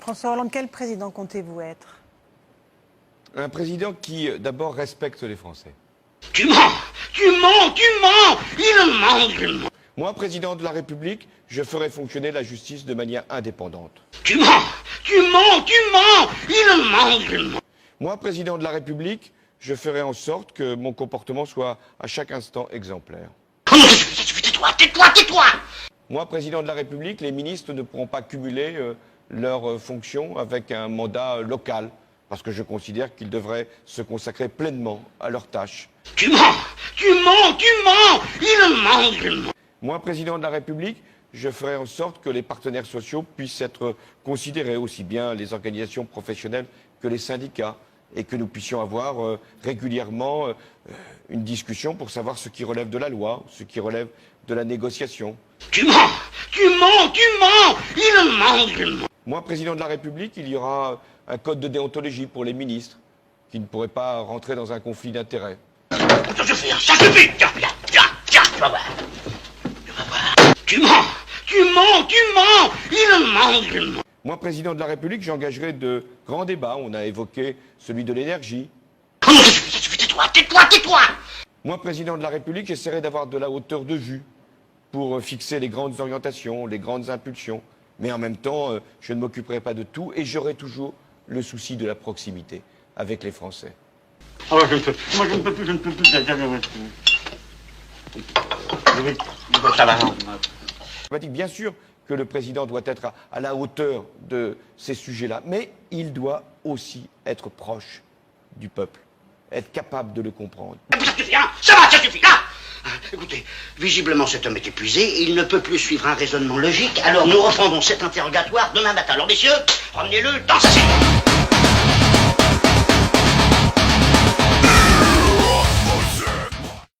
François Hollande, quel président comptez-vous être? Un président qui, d'abord, respecte les Français. Tu mens! Tu mens! Tu mens! Il ment! Il ment! Moi, président de la République, je ferai fonctionner la justice de manière indépendante. Tu mens! Tu mens! Tu mens! Il ment! Il ment! Moi, président de la République, je ferai en sorte que mon comportement soit à chaque instant exemplaire. Oh non, ça suffit, tais-toi! Tais-toi! Tais-toi! Moi, président de la République, les ministres ne pourront pas cumuler leurs fonctions avec un mandat local, parce que je considère qu'ils devraient se consacrer pleinement à leurs tâches. Tu mens! Tu mens! Tu mens! Il ment! Il ment! Moi, président de la République, je ferai en sorte que les partenaires sociaux puissent être considérés, aussi bien les organisations professionnelles que les syndicats, et que nous puissions avoir régulièrement une discussion pour savoir ce qui relève de la loi, ce qui relève de la négociation. Tu mens! Tu mens! Tu mens! Il ment! Il ment! Moi, président de la République, il y aura un code de déontologie pour les ministres, qui ne pourraient pas rentrer dans un conflit d'intérêts. Ça suffit! Ça suffit! Tiens, tu vas voir! Tu vas voir! Tu mens! Tu mens! Tu mens! Il ment! Il ment! Moi, président de la République, j'engagerai de grands débats. On a évoqué celui de l'énergie. Oh non, ça suffit! Tais-toi! Tais-toi! Tais-toi! Moi, président de la République, j'essaierai d'avoir de la hauteur de vue pour fixer les grandes orientations, les grandes impulsions. Mais en même temps, je ne m'occuperai pas de tout et j'aurai toujours le souci de la proximité avec les Français. Oh, moi, je ne peux plus, je ne peux plus. Ça va, non. Bien sûr que le président doit être à la hauteur de ces sujets-là, mais il doit aussi être proche du peuple, être capable de le comprendre. Ça suffit, hein? Ça va, ça suffit, là! Écoutez, visiblement cet homme est épuisé, il ne peut plus suivre un raisonnement logique, alors nous reprendrons cet interrogatoire demain matin. Alors messieurs, ramenez-le dans sa selle.